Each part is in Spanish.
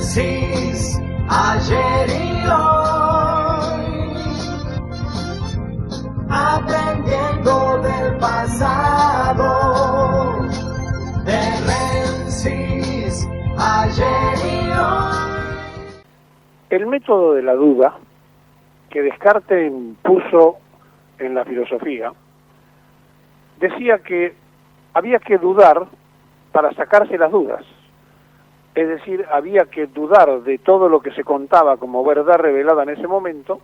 Génesis, ayer y hoy, aprendiendo del pasado. Génesis, ayer y hoy. El método de la duda que Descartes impuso en la filosofía decía que había que dudar para sacarse las dudas. Es decir, había que dudar de todo lo que se contaba como verdad revelada en ese momento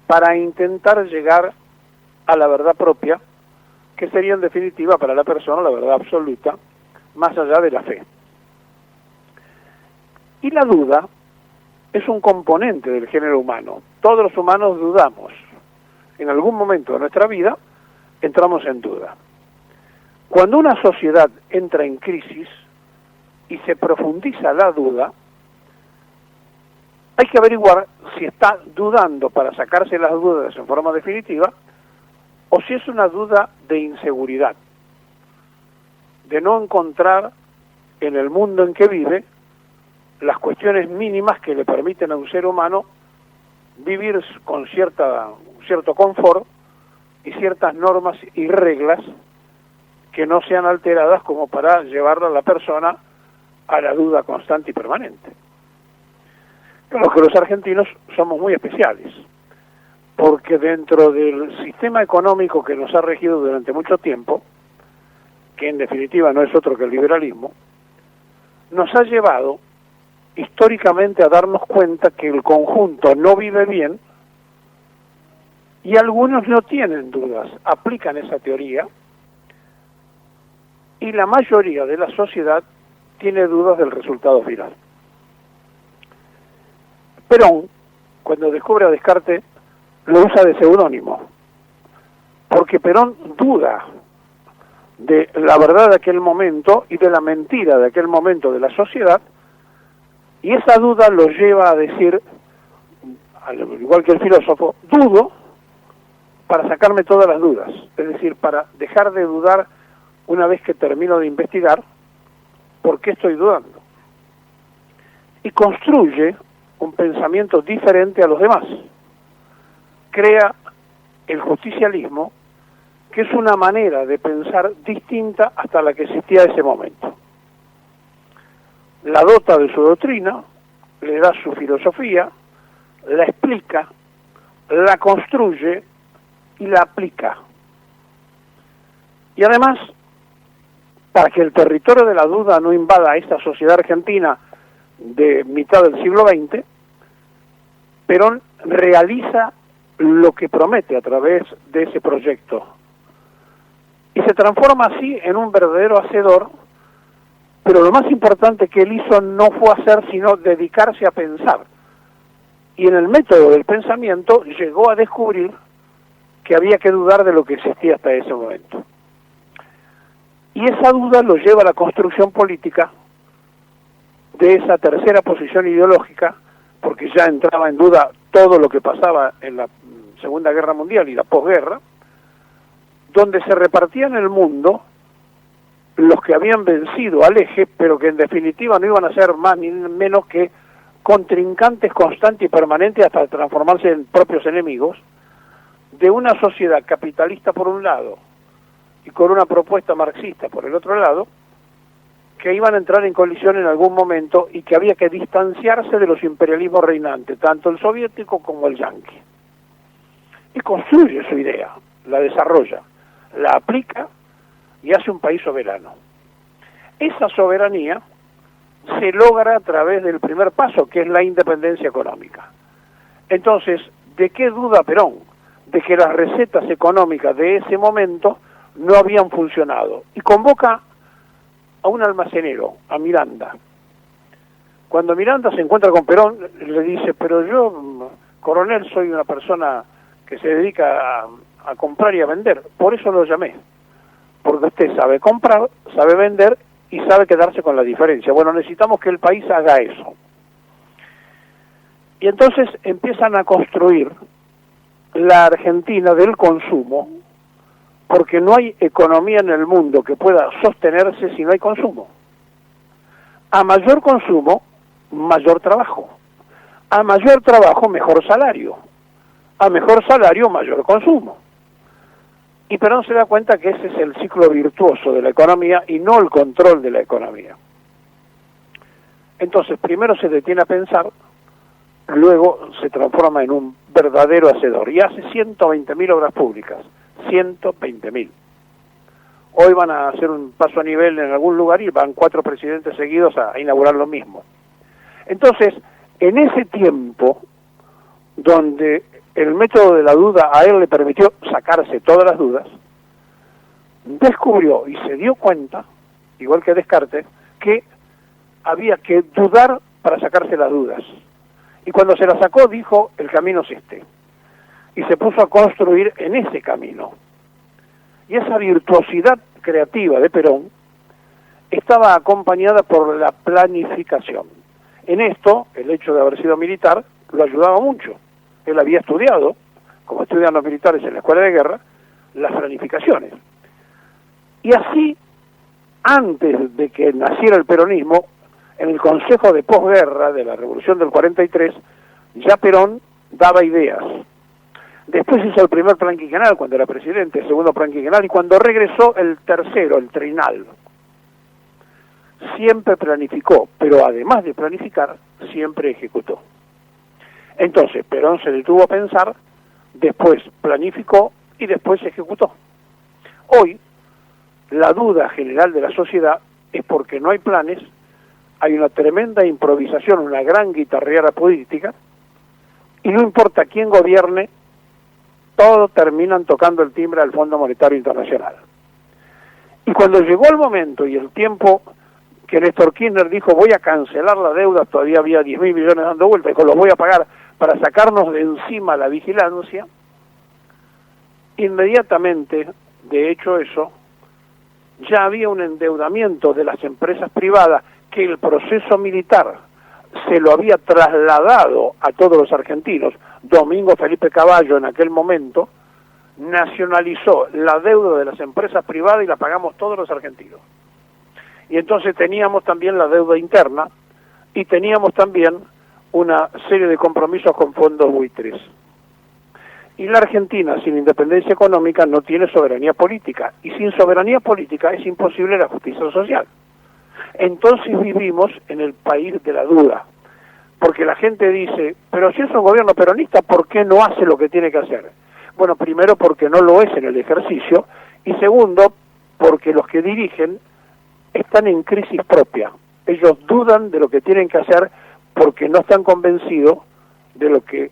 para intentar llegar a la verdad propia, que sería en definitiva para la persona la verdad absoluta, más allá de la fe. Y la duda es un componente del género humano. Todos los humanos dudamos. En algún momento de nuestra vida entramos en duda. Cuando una sociedad entra en crisis y se profundiza la duda, hay que averiguar si está dudando para sacarse las dudas en forma definitiva o si es una duda de inseguridad, de no encontrar en el mundo en que vive las cuestiones mínimas que le permiten a un ser humano vivir con cierto confort y ciertas normas y reglas que no sean alteradas como para llevarla a la persona a la duda constante y permanente. Claro que los argentinos somos muy especiales, porque dentro del sistema económico que nos ha regido durante mucho tiempo, que en definitiva no es otro que el liberalismo, nos ha llevado históricamente a darnos cuenta que el conjunto no vive bien y algunos no tienen dudas, aplican esa teoría y la mayoría de la sociedad tiene dudas del resultado final. Perón, cuando descubre a Descartes, lo usa de seudónimo, porque Perón duda de la verdad de aquel momento y de la mentira de aquel momento de la sociedad, y esa duda lo lleva a decir, al igual que el filósofo, dudo para sacarme todas las dudas, es decir, para dejar de dudar una vez que termino de investigar por qué estoy dudando. Y construye un pensamiento diferente a los demás. Crea el justicialismo, que es una manera de pensar distinta hasta la que existía en ese momento. La dota de su doctrina, le da su filosofía, la explica, la construye y la aplica. Y además, para que el territorio de la duda no invada a esta sociedad argentina de mitad del siglo XX, Perón realiza lo que promete a través de ese proyecto. Y se transforma así en un verdadero hacedor, pero lo más importante que él hizo no fue hacer, sino dedicarse a pensar. Y en el método del pensamiento llegó a descubrir que había que dudar de lo que existía hasta ese momento. Y esa duda lo lleva a la construcción política de esa tercera posición ideológica, porque ya entraba en duda todo lo que pasaba en la Segunda Guerra Mundial y la posguerra, donde se repartían en el mundo los que habían vencido al eje, pero que en definitiva no iban a ser más ni menos que contrincantes constantes y permanentes hasta transformarse en propios enemigos, de una sociedad capitalista por un lado y con una propuesta marxista por el otro lado, que iban a entrar en colisión en algún momento y que había que distanciarse de los imperialismos reinantes, tanto el soviético como el yanqui. Y construye su idea, la desarrolla, la aplica y hace un país soberano. Esa soberanía se logra a través del primer paso, que es la independencia económica. Entonces, ¿de qué duda Perón? De que las recetas económicas de ese momento no habían funcionado. Y convoca a un almacenero, a Miranda. Cuando Miranda se encuentra con Perón, le dice, pero yo, coronel, soy una persona que se dedica a comprar y a vender, por eso lo llamé, porque usted sabe comprar, sabe vender y sabe quedarse con la diferencia. Bueno, necesitamos que el país haga eso. Y entonces empiezan a construir la Argentina del consumo, porque no hay economía en el mundo que pueda sostenerse si no hay consumo. A mayor consumo, mayor trabajo. A mayor trabajo, mejor salario. A mejor salario, mayor consumo. Y Perón se da cuenta que ese es el ciclo virtuoso de la economía y no el control de la economía. Entonces, primero se detiene a pensar, luego se transforma en un verdadero hacedor y hace 120.000 obras públicas. 120.000. Hoy van a hacer un paso a nivel en algún lugar y van 4 presidentes seguidos a inaugurar lo mismo. Entonces, en ese tiempo, donde el método de la duda a él le permitió sacarse todas las dudas, descubrió y se dio cuenta, igual que Descartes, que había que dudar para sacarse las dudas. Y cuando se las sacó dijo, el camino es este. Y se puso a construir en ese camino. Y esa virtuosidad creativa de Perón estaba acompañada por la planificación. En esto, el hecho de haber sido militar lo ayudaba mucho. Él había estudiado, como estudian los militares en la escuela de guerra, las planificaciones. Y así, antes de que naciera el peronismo, en el Consejo de Posguerra de la Revolución del 43, ya Perón daba ideas. Después hizo el primer plan quinquenal cuando era presidente, el segundo plan quinquenal, y cuando regresó el tercero, el trinal. Siempre planificó, pero además de planificar, siempre ejecutó. Entonces, Perón se detuvo a pensar, después planificó y después ejecutó. Hoy, la duda general de la sociedad es porque no hay planes, hay una tremenda improvisación, una gran guitarreada política, y no importa quién gobierne, todos terminan tocando el timbre al Fondo Monetario Internacional. Y cuando llegó el momento y el tiempo que Néstor Kirchner dijo voy a cancelar la deuda, todavía había 10.000 millones dando vuelta, y los voy a pagar para sacarnos de encima la vigilancia, inmediatamente, de hecho eso, ya había un endeudamiento de las empresas privadas que el proceso militar se lo había trasladado a todos los argentinos. Domingo Felipe Cavallo en aquel momento nacionalizó la deuda de las empresas privadas y la pagamos todos los argentinos. Y entonces teníamos también la deuda interna y teníamos también una serie de compromisos con fondos buitres. Y la Argentina, sin independencia económica, no tiene soberanía política. Y sin soberanía política es imposible la justicia social. Entonces vivimos en el país de la duda. Porque la gente dice, pero si es un gobierno peronista, ¿por qué no hace lo que tiene que hacer? Bueno, primero porque no lo es en el ejercicio, y segundo, porque los que dirigen están en crisis propia. Ellos dudan de lo que tienen que hacer porque no están convencidos de lo que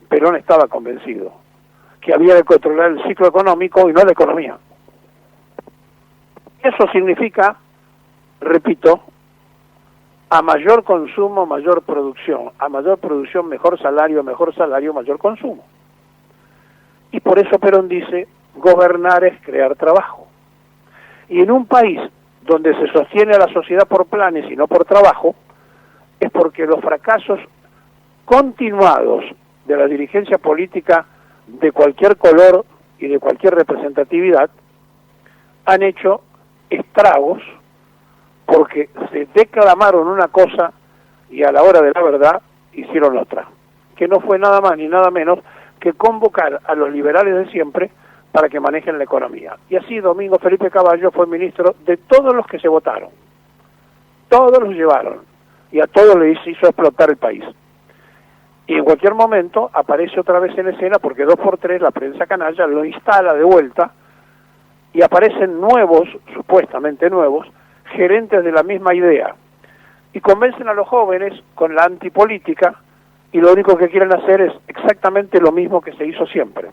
Perón estaba convencido, que había que controlar el ciclo económico y no la economía. Eso significa, repito, a mayor consumo, mayor producción, a mayor producción, mejor salario, mayor consumo. Y por eso Perón dice, gobernar es crear trabajo. Y en un país donde se sostiene a la sociedad por planes y no por trabajo, es porque los fracasos continuados de la dirigencia política de cualquier color y de cualquier representatividad han hecho estragos porque se declamaron una cosa y a la hora de la verdad hicieron otra, que no fue nada más ni nada menos que convocar a los liberales de siempre para que manejen la economía. Y así Domingo Felipe Cavallo fue ministro de todos los que se votaron. Todos los llevaron. Y a todos les hizo explotar el país. Y en cualquier momento aparece otra vez en escena, porque 2x3 la prensa canalla lo instala de vuelta, y aparecen nuevos, supuestamente nuevos, gerentes de la misma idea. Y convencen a los jóvenes con la antipolítica, y lo único que quieren hacer es exactamente lo mismo que se hizo siempre.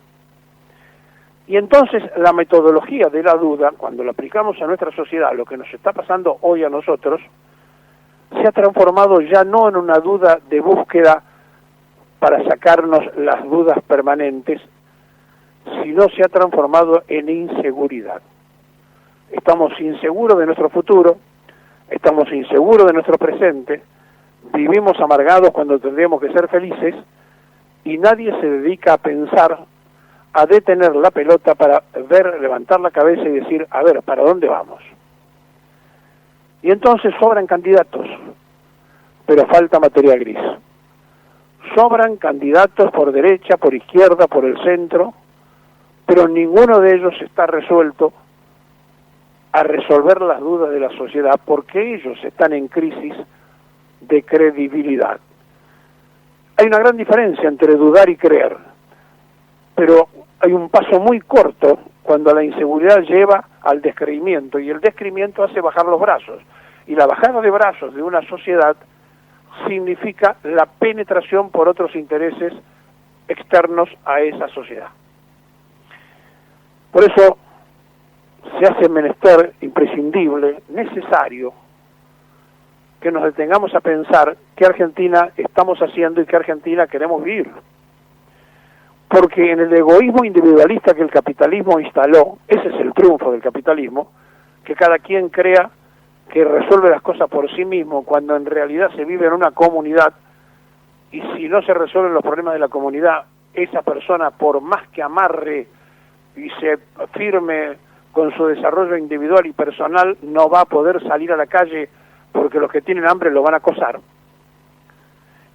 Y entonces la metodología de la duda, cuando la aplicamos a nuestra sociedad, lo que nos está pasando hoy a nosotros, se ha transformado ya no en una duda de búsqueda para sacarnos las dudas permanentes, sino se ha transformado en inseguridad. Estamos inseguros de nuestro futuro, estamos inseguros de nuestro presente, vivimos amargados cuando tendríamos que ser felices, y nadie se dedica a pensar, a detener la pelota para ver, levantar la cabeza y decir, a ver, ¿para dónde vamos? Y entonces sobran candidatos, pero falta materia gris. Sobran candidatos por derecha, por izquierda, por el centro, pero ninguno de ellos está resuelto a resolver las dudas de la sociedad porque ellos están en crisis de credibilidad. Hay una gran diferencia entre dudar y creer, pero hay un paso muy corto cuando la inseguridad lleva al descreimiento, y el descreimiento hace bajar los brazos, y la bajada de brazos de una sociedad significa la penetración por otros intereses externos a esa sociedad. Por eso se hace menester imprescindible, necesario, que nos detengamos a pensar qué Argentina estamos haciendo y qué Argentina queremos vivir. Porque en el egoísmo individualista que el capitalismo instaló, ese es el triunfo del capitalismo, que cada quien crea que resuelve las cosas por sí mismo, cuando en realidad se vive en una comunidad, y si no se resuelven los problemas de la comunidad, esa persona, por más que amarre y se firme con su desarrollo individual y personal, no va a poder salir a la calle porque los que tienen hambre lo van a acosar.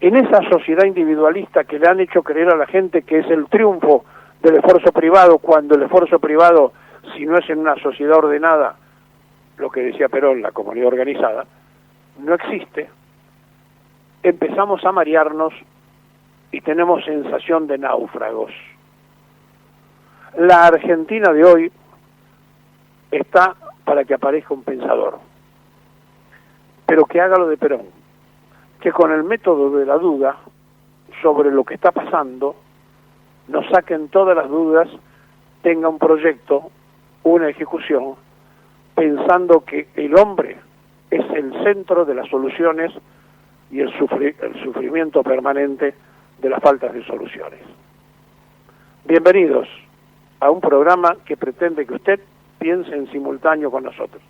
En esa sociedad individualista que le han hecho creer a la gente que es el triunfo del esfuerzo privado, cuando el esfuerzo privado, si no es en una sociedad ordenada, lo que decía Perón, la comunidad organizada, no existe, empezamos a marearnos y tenemos sensación de náufragos. La Argentina de hoy está para que aparezca un pensador, pero que haga lo de Perón, que con el método de la duda sobre lo que está pasando, nos saquen todas las dudas, tenga un proyecto, una ejecución, pensando que el hombre es el centro de las soluciones y el sufrimiento permanente de las faltas de soluciones. Bienvenidos a un programa que pretende que usted piense en simultáneo con nosotros.